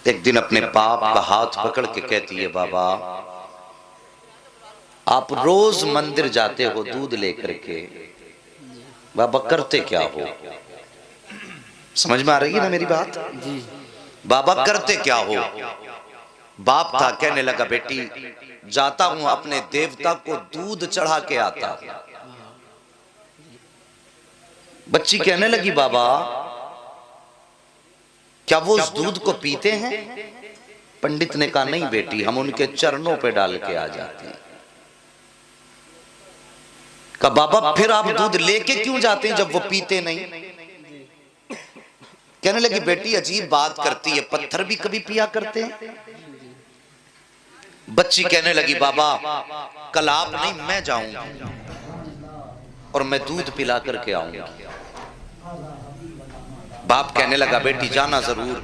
एक दिन अपने बाप का हाथ पकड़ के कहती है, बाबा आप रोज मंदिर जाते हो दूध लेकर के, बाबा करते क्या हो? समझ में आ रही है ना मेरी बात? जी। बाबा करते क्या हो? बाप था, कहने लगा बेटी जाता हूं अपने देवता को दूध चढ़ा के आता। बच्ची कहने लगी, बाबा क्या वो उस दूध को पीते हैं? पंडित ने कहा, नहीं बेटी, हम उनके चरणों पे डाल के आ जाते हैं। कहा, बाबा फिर आप दूध लेके क्यों जाते हैं जब वो पीते नहीं? कहने लगी, बेटी अजीब बात करती है, पत्थर भी कभी पिया करते हैं? बच्ची कहने लगी, बाबा कल आप नहीं मैं जाऊंगी और मैं दूध पिला करके आऊंगी। बाप कहने लगा, बेटी जाना जरूर,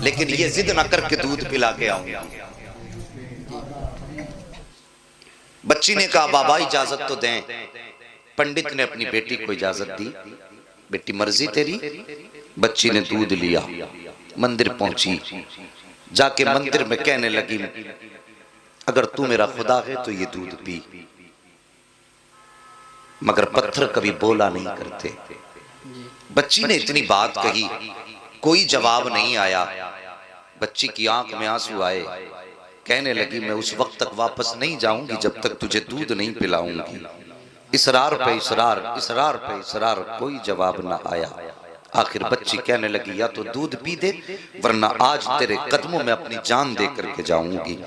लेकिन ये जिद ना करके दूध पिला के आऊंगा। बच्ची ने कहा, बाबा इजाजत तो दें। पंडित ने अपनी बेटी को इजाजत दी, बेटी मर्जी तेरी। बच्ची ने दूध लिया, मंदिर पहुंची, जाके मंदिर में कहने लगी, अगर तू मेरा खुदा है तो ये दूध पी। मगर पत्थर कभी बोला नहीं करते। बच्ची ने इतनी बात कही, कोई जवाब नहीं आया। बच्ची की आंख में आंसू आए, कहने लगी, मैं उस वक्त तक वापस नहीं जाऊंगी जब तक तुझे दूध नहीं पिलाऊंगी। इसरार पे इसरार, इसरार पे इसरार, कोई जवाब ना आया। आखिर बच्ची कहने लगी, या तो दूध पी दे वरना आज तेरे कदमों में अपनी जान दे करके जाऊंगी।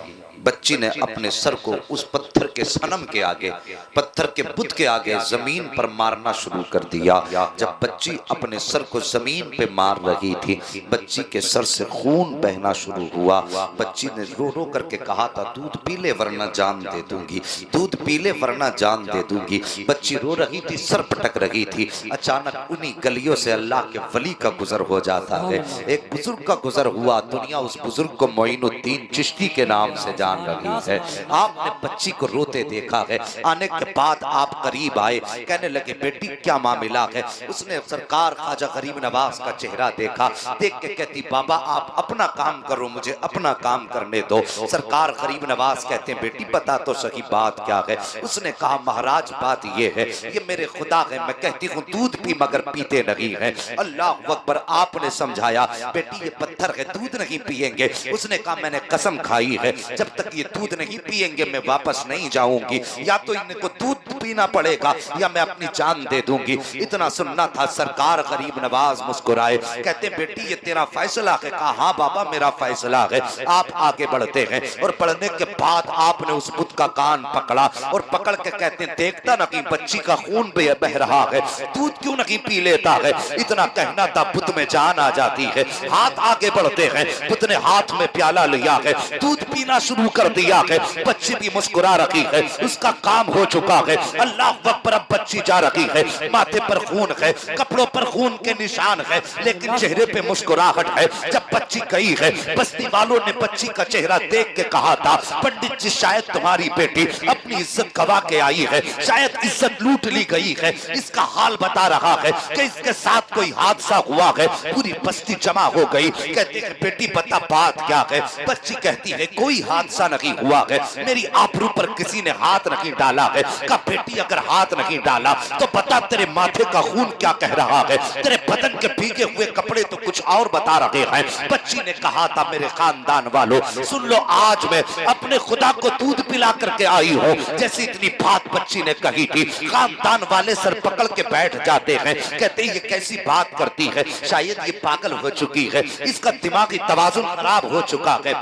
बच्ची ने अपने सर को उस पत्थर के सनम के आगे, पत्थर के बुत के आगे जमीन पर मारना शुरू कर दिया। जब बच्ची अपने सर को जमीन पे मार रही थी, बच्ची के सर से खून बहना शुरू हुआ। बच्ची ने रो रो करके कहा था, दूध पी ले वरना जान दे दूंगी, दूध पी ले वरना जान दे दूंगी। बच्ची रो रही थी, सर पटक रही थी। अचानक उन्हीं गलियों से अल्लाह के वली का गुजर हो जाता है। एक बुजुर्ग का गुजर हुआ। दुनिया उस बुजुर्ग को मोइनुद्दीन चिश्ती के नाम से जान रही है। आपने बच्ची को रोते देखा है। आने के बाद आप करीब आए, कहने लगे, बेटी क्या मामला है? उसने सरकार ख्वाजा गरीब नवाज का चेहरा देखा, देख के कहती, बाबा आप अपना काम करो, मुझे अपना काम करने दो। सरकार गरीब नवाज कहते हैं, बेटी बता तो सही बात क्या है? उसने कहा, महाराज बात ये है, ये मेरे खुदा है, मैं कहती हूँ दूध पी मगर पीते नहीं है। अल्लाह अकबर। आपने समझाया, बेटी ये पत्थर है, दूध नहीं पिएंगे। उसने कहा, मैंने कसम खाई है, जब तक ये दूध नहीं पिएंगे मैं वापस नहीं जाऊंगी। या तो इनको दूध पीना पड़ेगा या मैं अपनी जान दे दूंगी। इतना सुनना था। सरकार गरीब नवाज मुस्कुराए, कहते, बेटी ये तेरा फैसला है? कहा, हाँ बाबा मेरा फैसला है। आप आगे बढ़ते हैं और बढ़ने के बाद आपने उस बुत का कान पकड़ा और पकड़ के कहते, देखता ना कि बच्ची का खून बह रहा है, दूध क्यों नहीं पी लेता है? इतना कहना था, बुत में जान आ जाती है। हाथ आगे बढ़ते हैं, बुत ने हाथ में प्याला लिया है, दूध पीना शुरू कर दिया है। बच्ची भी मुस्कुरा रही है, उसका काम हो चुका है। अल्लाह अकबर। अब बच्ची जा रही है, माथे पर खून है, कपड़ों पर खून के निशान है, लेकिन चेहरे पे मुस्कुराहट है। जब बच्ची गई है, बस्ती वालों ने बच्ची का चेहरा देख के कहा था, पंडित जी शायद तुम्हारी बेटी अपनी इज्जत गवा के आई है, शायद इज्जत लूट ली गई है। इसका हाल बता रहा है कि इसके साथ कोई हादसा हुआ है। पूरी बस्ती जमा हो गई। कहते हैं, बेटी बता बात क्या है? बच्ची कहती है, कोई हादसा नहीं हुआ है, मेरी आबरू पर किसी ने हाथ नहीं डाला है। का बेटी अगर हाथ नहीं डाला तो बता तेरे माथे का खून क्या कह रहा है? तेरे बदन के भीगे हुए कपड़े तो कुछ और बता रहे हैं। बच्ची ने कहा था, मेरे खानदान वालों सुन लो, आज मैं अपने खुदा को दूध पिला करके आई हूँ। जैसी इतनी बात बच्ची ने कही थी, खानदान वाले सर पकड़ के बैठ जाते हैं। कहते ये कैसी बात करती है? शायद ये पागल हो चुकी है, इसका दिमागी तवाजुन खराब हो चुका है,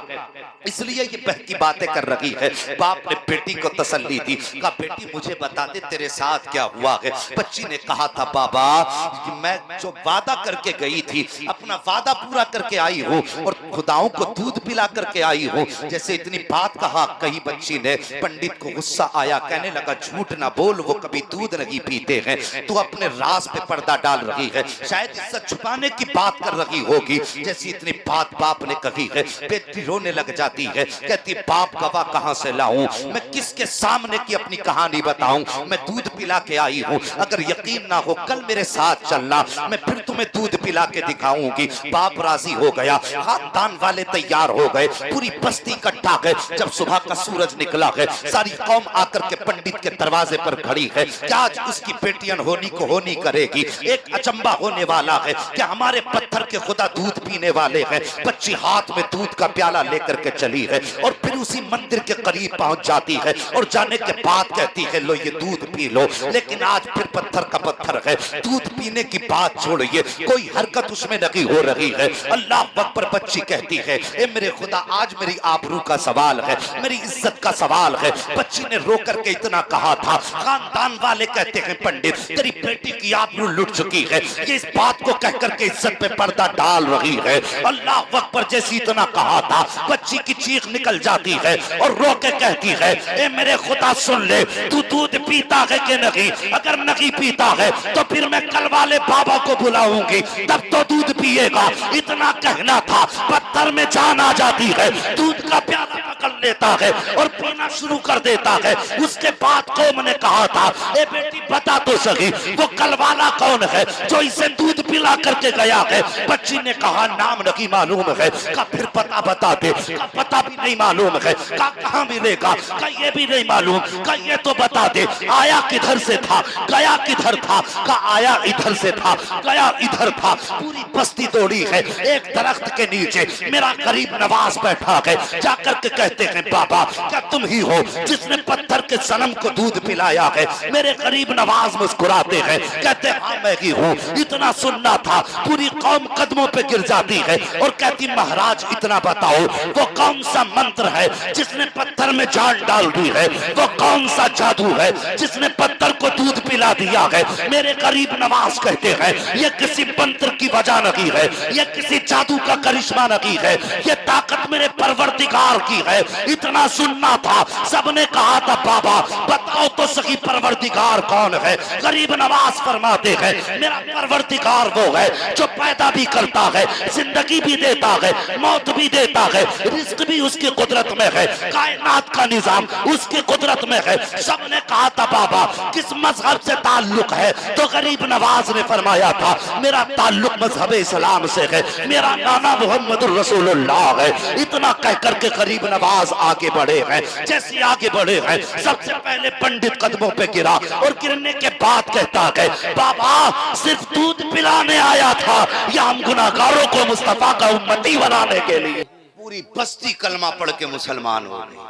इसलिए ये बहकी बातें कर रही है। बाप ने बेटी को तसल्ली दी, कहा, बेटी मुझे बता दे तेरे साथ क्या हुआ है? बच्ची ने कहा था, बाबा कि मैं जो वादा करके गई थी, अपना वादा पूरा करके आई हूँ और खुदाओं को दूध पिला करके आई हूँ। जैसे इतनी बात कही बच्ची ने, पंडित को गुस्सा आया, कहने लगा, झूठ ना बोल, वो कभी दूध नहीं पीते हैं, तू अपने राज पे पर्दा डाल रही है, शायद इज्जत छुपाने की बात कर रही होगी। जैसी इतनी बात बाप ने कही है, बेटी रोने लग जाती है, कहती, बाप गवाह कहां से लाऊं, मैं किसके सामने की अपनी कहानी बताऊं? हूँ, मैं दूध पिला के आई हूँ, अगर यकीन ना हो कल मेरे साथ चलना, मैं फिर तुम्हें दूध पिला के दिखाऊंगी। बाप राजी हो गया, खानदान वाले तैयार हो गए, पूरी बस्ती इकट्ठा गए। जब सुबह का सूरज निकला है, सारी कौम आकर के पंडित के दरवाजे पर खड़ी है कि आज उसकी बेटियन होनी को होनी करेगी। एक अचंबा होने वाला है कि हमारे पत्थर के खुदा दूध पीने वाले हैं। बच्ची हाथ में दूध का प्याला लेकर के चली है और फिर उसी मंदिर के करीब पहुंच जाती है और जाने के बाद कहती है लो ये दूध पी लो। लेकिन आज फिर पत्थर का पत्थर है, दूध पीने की बात छोड़िए, कोई हरकत उसमें नहीं हो रही है। अल्लाह अकबर बच्ची कहती है ए मेरे खुदा आज मेरी आबरू का सवाल है, मेरी इज्जत का सवाल है। बच्ची ने रो करके इतना कहा था। खानदान वाले कहते हैं पंडित तेरी बेटी की आबरू लुट चुकी है, ये इस बात को कहकर के इज्जत पे पर्दा डाल रही है। अल्लाह अकबर जैसी इतना कहा था, बच्ची की चीख निकल जाती है और रो के कहती है ए मेरे खुदा सुन ले, तू दूध पीता है कि नहीं? अगर नहीं पीता है तो फिर मैं कल वाले बाबा को बुलाऊंगी, तब तो दूध पिएगा। इतना कहना था, पत्थर में जान आ जाती है, दूध का प्याला पकड़ लेता है और पीना शुरू कर देता है। उसके बाद कौम ने कहा था ए बेटी बता तो सही वो कल वाला कौन है जो इसे दूध पिला करके गया है? बच्ची ने कहा नाम नहीं मालूम है। का फिर पता बता दे। का पता भी नहीं मालूम है। का कहाँ मिलेगा? का ये भी नहीं मालूम। का ये तो बता दे आया किधर से था, गया किधर था? का आया इधर से था, गया इधर था। पूरी बस्ती दौड़ी है। एक दरख्त के नीचे मेरा गरीब नवाज बैठा है। जाकर के कहते हैं बाबा क्या तुम ही हो जिसने पत्थर के सनम को दूध पिलाया है? मेरे गरीब नवाज मुस्कुराते हैं, कहते हाँ मैं ही हूँ। इतना सुनना था, पूरी कौम कदमों पे गिर जाती है और कहती महाराज इतना बताओ वो कौन सा मंत्र है जिसने पत्थर में जान डाल दी है? वो कौन सा जादू है जिसने पत्थर को दूध पिला दिया है? मेरे गरीब नवाज कहते हैं ये किसी मंत्र की वजह नहीं है, ये किसी जादू का करिश्मा नहीं है, ये ताकत मेरे परवरदिगार की है। इतना सुनना था, सबने कहा था बाबा बताओ तो सही परवरदिगार कौन है? गरीब नवाज फरमाते हैं मेरा परवरदिगार वो है जो पैदा भी करता है, जिंदगी भी देता है, मौत भी देता है, रिस्क भी उसकी कुदरत में है, कायनात का निजाम उसकी कुदरत में है। सबने कहा था बाबा किस मजहब से ताल्लुक है? तो गरीब नवाज ने फरमाया था मेरा ताल्लुक मजहब इस्लाम से है, मेरा नाना मोहम्मद रसूलुल्लाह है। इतना कहकर के गरीब नवाज आगे बढ़े हैं। जैसे आगे बढ़े हैं सबसे पहले पंडित कदमों पे गिरा और गिरने के बाद कहता है बाबा सिर्फ दूध पिलाने आया था या हम गुनाहगारों को मुस्तफा का उम्मती बनाने के लिए? पूरी बस्ती कलमा पढ़ के मुसलमान हो गई।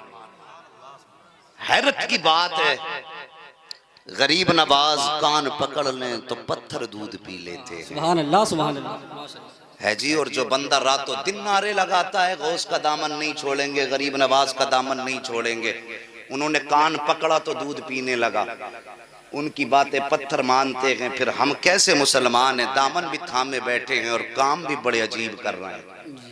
हैरत की बात है, गरीब नवाज कान पकड़ लें तो पत्थर दूध पी लेते हैं। सुभान अल्लाह, सुभान अल्लाह है जी। और जो बंदा रातों दिन नारे लगाता है गौस का दामन नहीं छोड़ेंगे, गरीब नवाज का दामन नहीं छोड़ेंगे, उन्होंने कान पकड़ा तो दूध पीने लगा। उनकी बातें पत्थर मानते हैं, फिर हम कैसे मुसलमान हैं? दामन भी थामे बैठे हैं और काम भी बड़े अजीब कर रहे हैं।